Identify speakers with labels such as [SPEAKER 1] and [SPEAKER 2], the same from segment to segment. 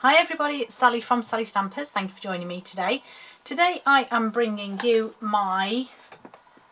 [SPEAKER 1] Hi everybody, it's Sally from Sally Stampers. Thank you for joining me today. Today I am bringing you my,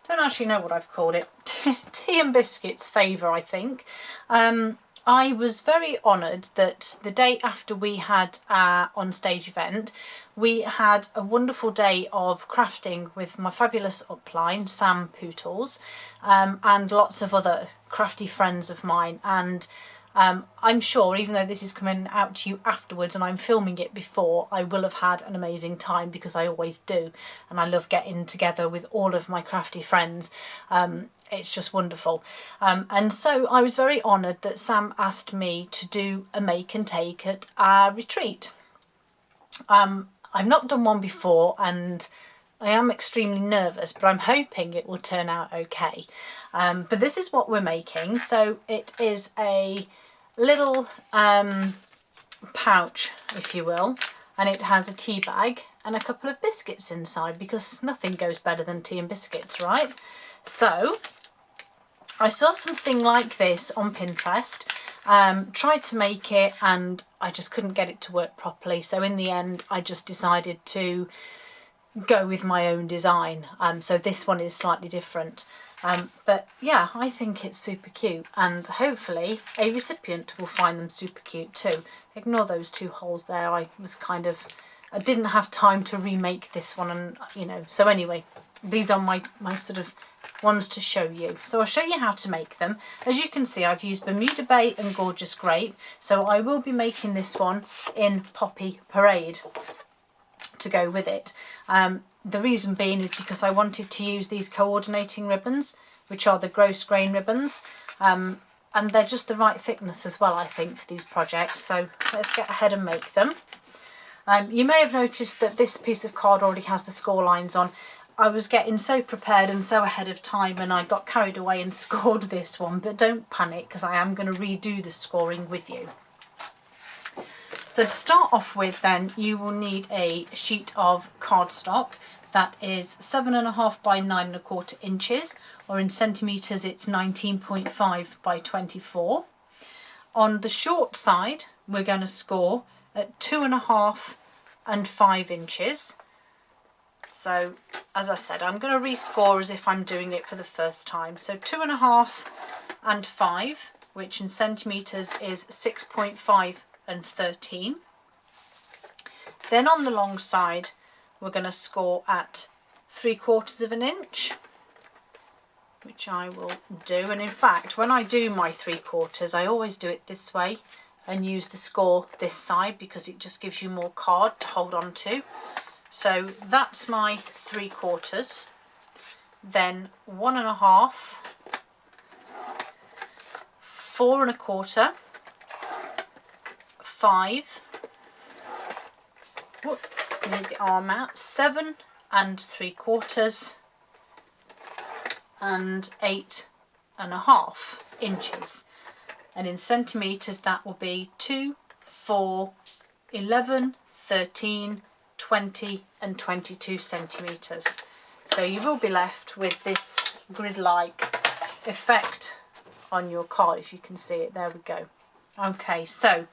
[SPEAKER 1] don't actually know what I've called it, tea and biscuits favour I think. I was very honoured that the day after we had our on-stage event, we had a wonderful day of crafting with my fabulous upline, Sam Pootles, and lots of other crafty friends of mine. And I'm sure, even though this is coming out to you afterwards and I'm filming it before, I will have had an amazing time because I always do, and I love getting together with all of my crafty friends. It's just wonderful. And so I was very honoured that Sam asked me to do a make and take at our retreat. I've not done one before and I am extremely nervous, but I'm hoping it will turn out okay. But this is what we're making. So it is a little pouch, if you will, and it has a tea bag and a couple of biscuits inside, because nothing goes better than tea and biscuits, right? So I saw something like this on Pinterest, tried to make it and I just couldn't get it to work properly. So in the end, I just decided to go with my own design. So this one is slightly different. But yeah, I think it's super cute, and hopefully a recipient will find them super cute too. Ignore those two holes there. I didn't have time to remake this one, and you know, so anyway, these are my sort of ones to show you. So I'll show you how to make them. As you can see, I've used Bermuda Bay and Gorgeous Grape, so I will be making this one in Poppy Parade to go with it. The reason being is because I wanted to use these coordinating ribbons, which are the gross grain ribbons, and they're just the right thickness as well, I think, for these projects. So let's get ahead and make them. You may have noticed that this piece of card already has the score lines on. I was getting so prepared and so ahead of time, and I got carried away and scored this one, but don't panic because I am going to redo the scoring with you. So to start off with then, you will need a sheet of cardstock that is 7.5 by 9.25 inches, or in centimetres it's 19.5 by 24. On the short side, we're going to score at 2.5 and 5 inches. So as I said, I'm going to rescore as if I'm doing it for the first time. So 2.5 and 5, which in centimetres is 6.5 and 13. Then on the long side, we're going to score at 3/4 inch, which I will do. And in fact, when I do my 3/4, I always do it this way and use the score this side, because it just gives you more card to hold on to. So that's my 3/4. Then 1.5, 4.25, 5, whoops, made the arm out, 7 and 3/4, and 8.5 inches. And in centimetres that will be 2, 4, 11, 13, 20 and 22 centimetres. So you will be left with this grid-like effect on your card, if you can see it. There we go. Okay, so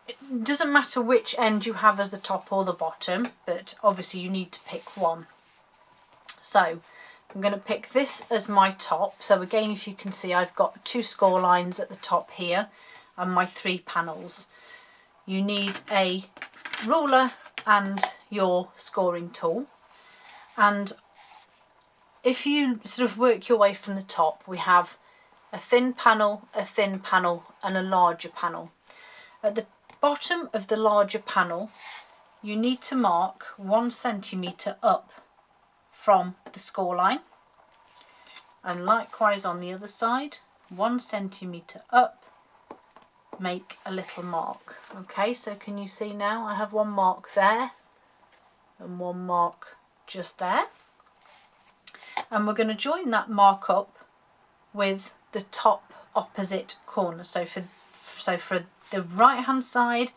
[SPEAKER 1] it doesn't matter which end you have as the top or the bottom, but obviously you need to pick one. So I'm going to pick this as my top. So again, if you can see, I've got 2 score lines at the top here and my 3 panels. You need a ruler and your scoring tool. And if you sort of work your way from the top, we have a thin panel, and a larger panel. At the bottom of the larger panel, you need to mark 1 centimetre up from the score line, and likewise on the other side, 1 centimetre up, make a little mark. Okay, so can you see now I have 1 mark there and 1 mark just there, and we're going to join that mark up with the top opposite corner. So for the right hand side,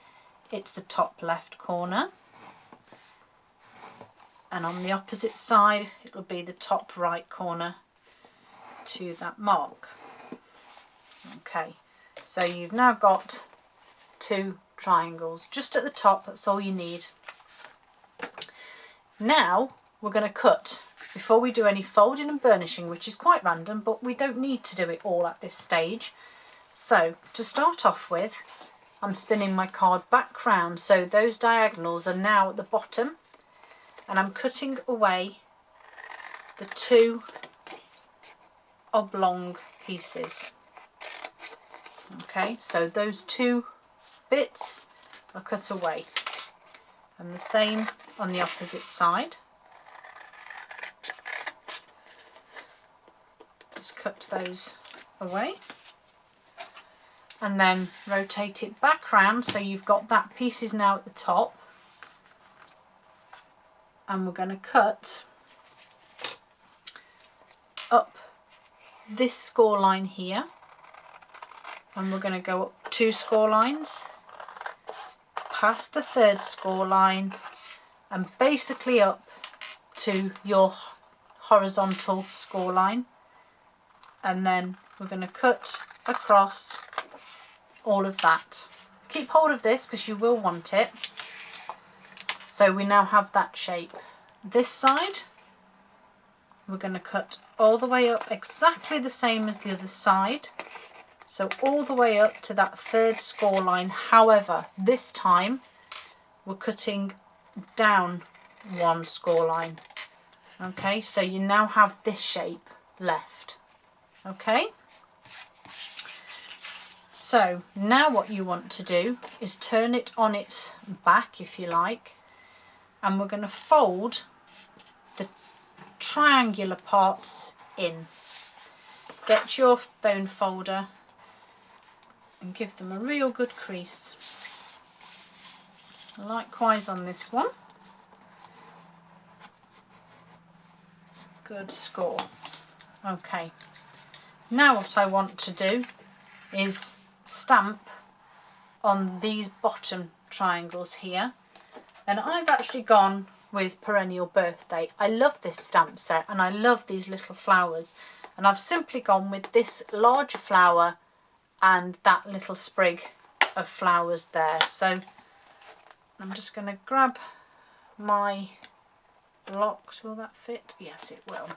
[SPEAKER 1] it's the top left corner, and on the opposite side it will be the top right corner to that mark. Okay, so you've now got 2 triangles just at the top. That's all you need. Now we're going to cut before we do any folding and burnishing, which is quite random, but we don't need to do it all at this stage. So to start off with, I'm spinning my card back round, so those diagonals are now at the bottom, and I'm cutting away the 2 oblong pieces. Okay, so those 2 bits are cut away, and the same on the opposite side. Just cut those away and then rotate it back round, so you've got that piece is now at the top, and we're going to cut up this score line here, and we're going to go up 2 score lines, past the 3rd score line, and basically up to your horizontal score line, and then we're going to cut across all of that. Keep hold of this because you will want it. So we now have that shape. This side we're going to cut all the way up exactly the same as the other side, so all the way up to that 3rd score line. However, this time we're cutting down 1 score line. Okay, so you now have this shape left. Okay, so now what you want to do is turn it on its back, if you like, and we're going to fold the triangular parts in. Get your bone folder and give them a real good crease. Likewise on this one. Good score. Okay, now what I want to do is stamp on these bottom triangles here, and I've actually gone with Perennial Birthday. I love this stamp set and I love these little flowers, and I've simply gone with this larger flower and that little sprig of flowers there. So I'm just going to grab my blocks. Will that fit? Yes, it will.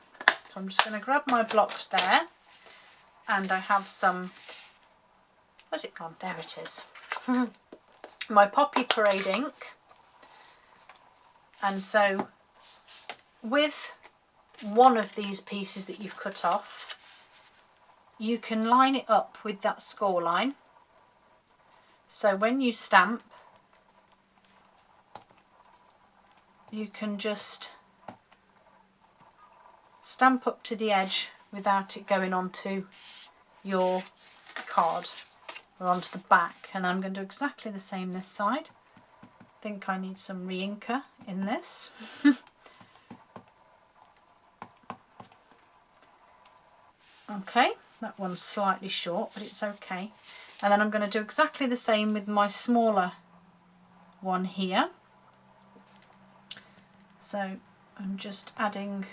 [SPEAKER 1] So I'm just going to grab my blocks there, and I have some, where's it gone? There it is. My Poppy Parade ink. And so with one of these pieces that you've cut off, you can line it up with that score line. So when you stamp, you can just stamp up to the edge without it going onto your card or onto the back. And I'm going to do exactly the same this side. I think I need some re-inker in this. Okay, that one's slightly short, but it's okay. And then I'm going to do exactly the same with my smaller one here. So I'm just adding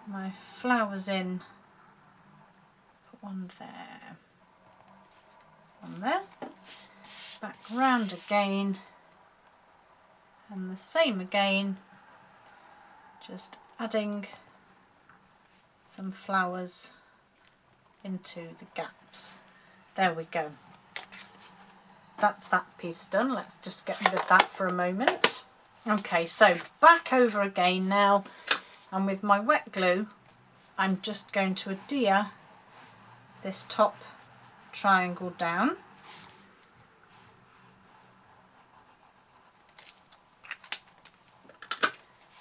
[SPEAKER 1] my flowers in. Put one there, one there. Back round again, and the same again, just adding some flowers into the gaps. There we go. That's that piece done. Let's just get rid of that for a moment. Okay, so back over again now, and with my wet glue I'm just going to adhere this top triangle down.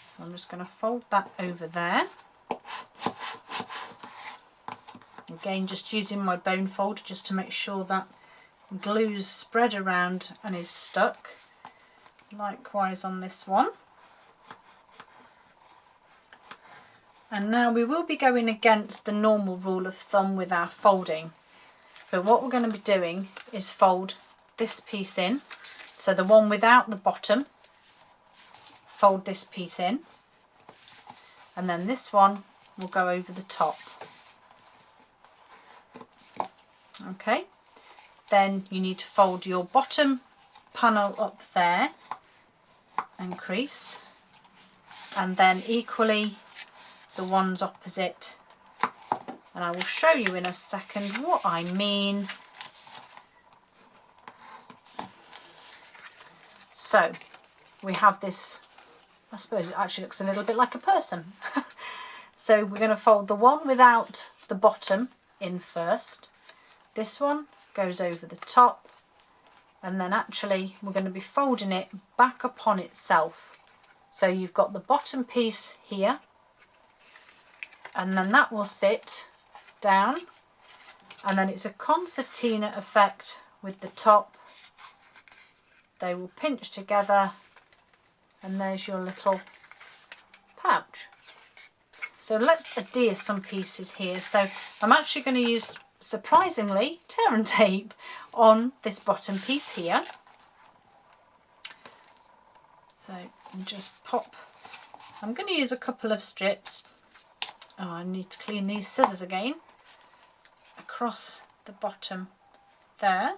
[SPEAKER 1] So I'm just going to fold that over there. Again, just using my bone folder just to make sure that glue's spread around and is stuck. Likewise on this one. And now we will be going against the normal rule of thumb with our folding. But what we're going to be doing is fold this piece in. So the one without the bottom, fold this piece in, and then this one will go over the top. Okay, then you need to fold your bottom panel up there and crease, and then equally the ones opposite, and I will show you in a second what I mean. So we have this, I suppose it actually looks a little bit like a person. So we're going to fold the one without the bottom in first. This one goes over the top, and then actually we're going to be folding it back upon itself. So you've got the bottom piece here, and then that will sit down, and then it's a concertina effect with the top. They will pinch together, and there's your little pouch. So let's adhere some pieces here. So I'm actually going to use, surprisingly, tear and tape on this bottom piece here. So just pop, I'm going to use a couple of strips. Oh, I need to clean these scissors again. Across the bottom there.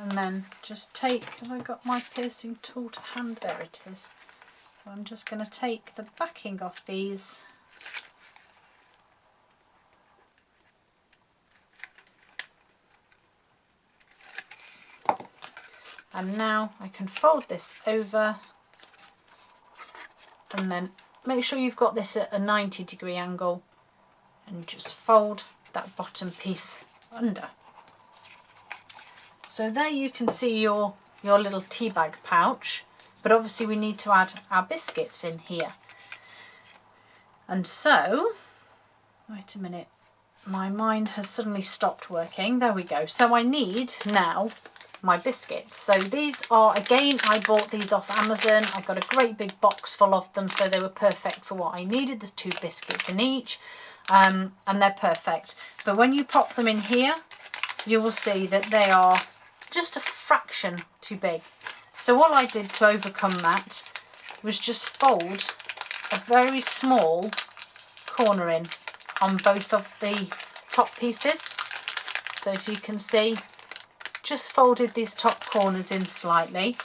[SPEAKER 1] And then just take, have I got my piercing tool to hand? There it is. So I'm just going to take the backing off these. And now I can fold this over, and then make sure you've got this at a 90-degree angle, and just fold that bottom piece under. So there you can see your little tea bag pouch, but obviously we need to add our biscuits in here. And so, wait a minute, my mind has suddenly stopped working. There we go. So I need now my biscuits. So these are, again, I bought these off Amazon. I got a great big box full of them, so they were perfect for what I needed. There's 2 biscuits in each, and they're perfect. But when you pop them in here, you will see that they are just a fraction too big. So all I did to overcome that was just fold a very small corner in on both of the top pieces. So if you can see, just folded these top corners in slightly,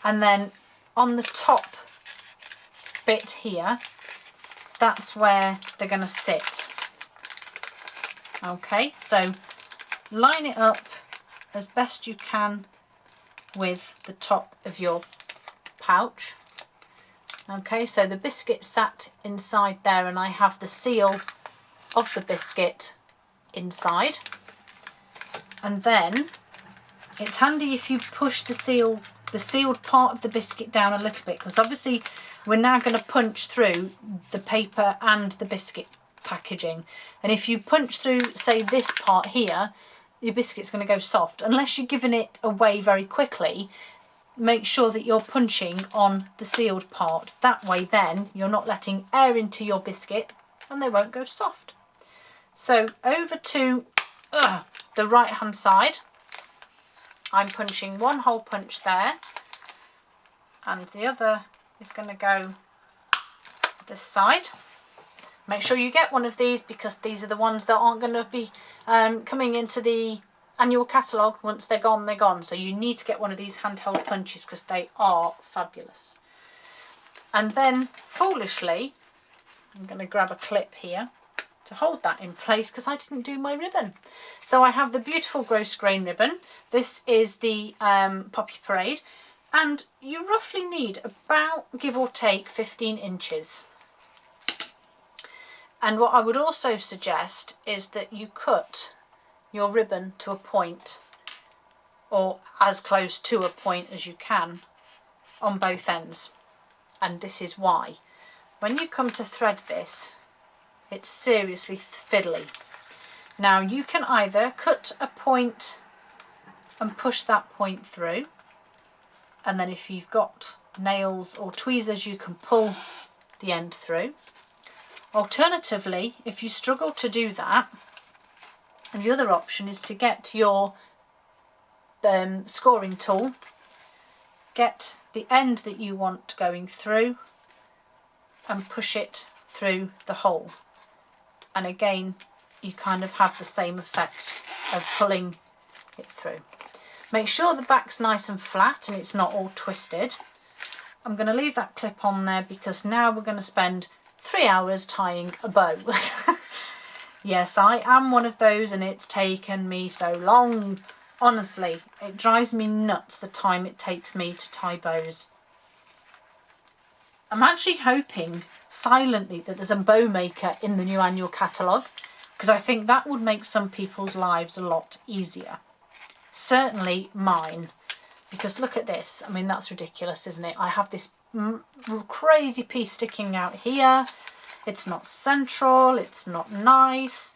[SPEAKER 1] and then on the top bit here, that's where they're going to sit. Okay, so line it up as best you can with the top of your pouch. Okay, so the biscuit sat inside there, and I have the seal of the biscuit inside. And then it's handy if you push the sealed part of the biscuit down a little bit, because obviously we're now going to punch through the paper and the biscuit packaging. And if you punch through, say, this part here, your biscuit's going to go soft. Unless you're giving it away very quickly, make sure that you're punching on the sealed part. That way then you're not letting air into your biscuit and they won't go soft. So over to the right hand side, I'm punching one hole punch there, and the other is going to go this side. Make sure you get one of these, because these are the ones that aren't going to be coming into the annual catalogue. Once they're gone, they're gone. So you need to get one of these handheld punches, because they are fabulous. And then, foolishly, I'm going to grab a clip here to hold that in place, because I didn't do my ribbon. So I have the beautiful gross grain ribbon. This is the Poppy Parade, and you roughly need about, give or take, 15 inches. And what I would also suggest is that you cut your ribbon to a point, or as close to a point as you can, on both ends. And this is why. When you come to thread this, it's seriously fiddly. Now you can either cut a point and push that point through, and then if you've got nails or tweezers you can pull the end through. Alternatively, if you struggle to do that, and the other option is to get your scoring tool get the end that you want going through and push it through the hole. And again, you kind of have the same effect of pulling it through. Make sure the back's nice and flat and it's not all twisted. I'm going to leave that clip on there because now we're going to spend 3 hours tying a bow. Yes, I am one of those, and it's taken me so long. Honestly, it drives me nuts the time it takes me to tie bows. I'm actually hoping silently that there's a bow maker in the new annual catalogue, because I think that would make some people's lives a lot easier. Certainly mine, because look at this. I mean, that's ridiculous, isn't it? I have this crazy piece sticking out here. It's not central, it's not nice,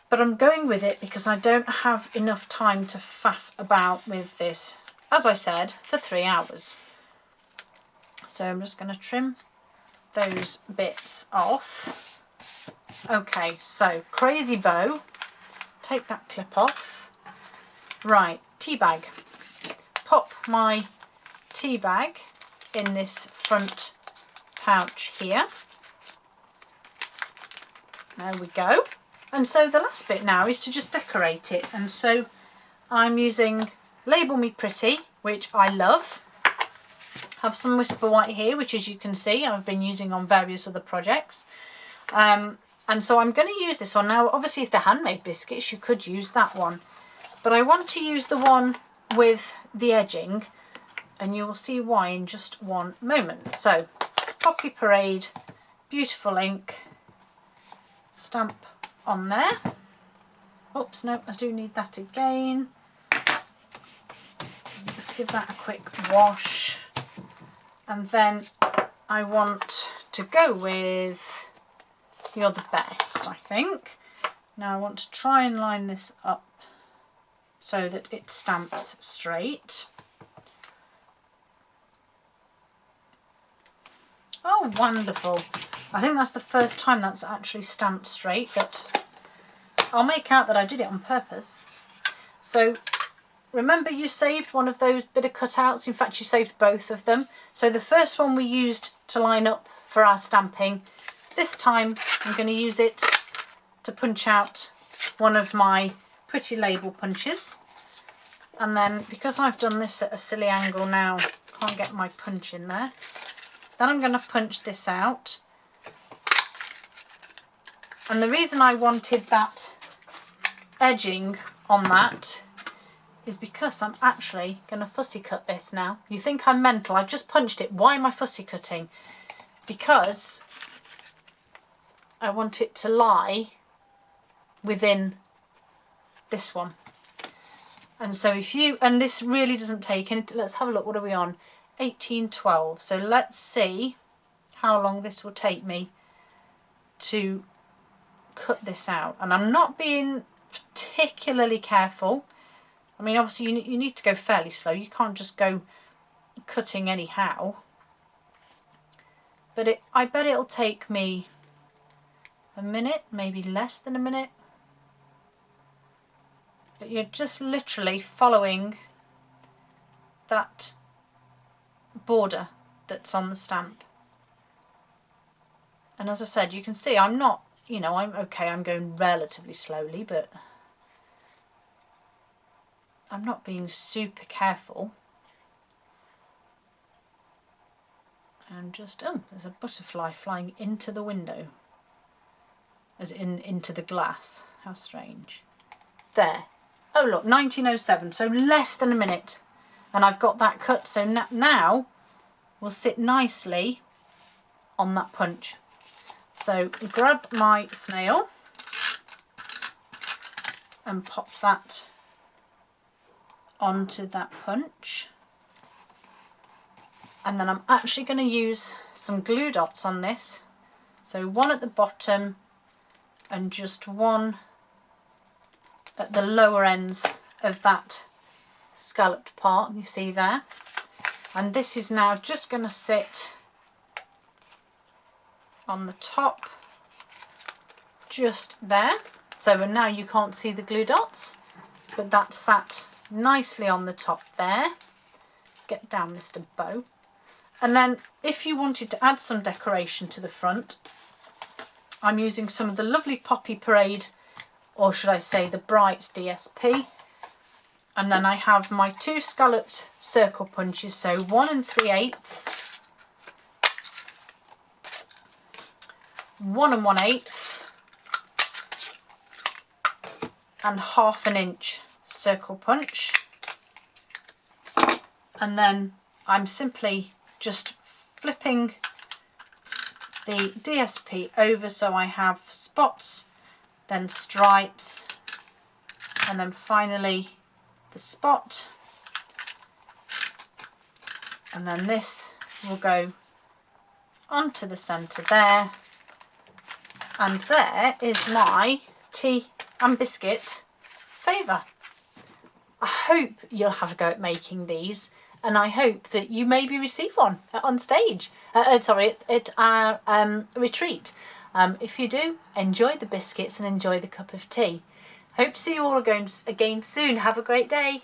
[SPEAKER 1] but I'm going with it because I don't have enough time to faff about with this, as I said, for 3 hours. So I'm just going to trim those bits off. Okay, so crazy bow, take that clip off. Right, tea bag. Pop my tea bag in this front pouch here. There we go. And so the last bit now is to just decorate it. And so I'm using Label Me Pretty, which I love. Have some Whisper White here, which as you can see I've been using on various other projects. And so I'm going to use this one. Now obviously if they're handmade biscuits you could use that one. But I want to use the one with the edging, and you will see why in just one moment. So Poppy Parade, beautiful ink, stamp on there. Oops, no, I do need that again. Just give that a quick wash. And then I want to go with You're the Best, I think. Now I want to try and line this up so that it stamps straight. Oh, wonderful. I think that's the first time that's actually stamped straight, but I'll make out that I did it on purpose. So remember you saved one of those bit of cutouts. In fact, you saved both of them. So the first one we used to line up for our stamping. This time I'm going to use it to punch out one of my pretty label punches. And then because I've done this at a silly angle now, can't get my punch in there. Then I'm going to punch this out. And the reason I wanted that edging on that is because I'm actually going to fussy cut this now. You think I'm mental, I've just punched it. Why am I fussy cutting? Because I want it to lie within this one. And so if you, and this really doesn't take any, let's have a look, what are we on? 1812. So let's see how long this will take me to cut this out. And I'm not being particularly careful. I mean, obviously you need to go fairly slow. You can't just go cutting anyhow. But I bet it'll take me a minute, maybe less than a minute. But you're just literally following that border that's on the stamp. And as I said, you can see I'm not, you know, I'm okay, I'm going relatively slowly, but I'm not being super careful. And just, oh, there's a butterfly flying into the window. As in, into the glass. How strange. There. Oh look, 1907, so less than a minute. And I've got that cut, so now will sit nicely on that punch. So grab my snail and pop that onto that punch. And then I'm actually going to use some glue dots on this. So one at the bottom and just one at the lower ends of that scalloped part, you see there. And this is now just going to sit on the top, just there. So now you can't see the glue dots, but that sat nicely on the top there. Get down, Mr. Bow. And then if you wanted to add some decoration to the front, I'm using some of the lovely Poppy Parade, or should I say the Brights DSP. And then I have my 2 scalloped circle punches, so 1 3/8, 1 1/8, and 1/2 inch circle punch. And then I'm simply just flipping the DSP over so I have spots, then stripes, and then finally the spot, and then this will go onto the centre there, and there is my tea and biscuit favour. I hope you'll have a go at making these, and I hope that you maybe receive one on stage, at our retreat. If you do, enjoy the biscuits and enjoy the cup of tea. Hope to see you all again soon. Have a great day.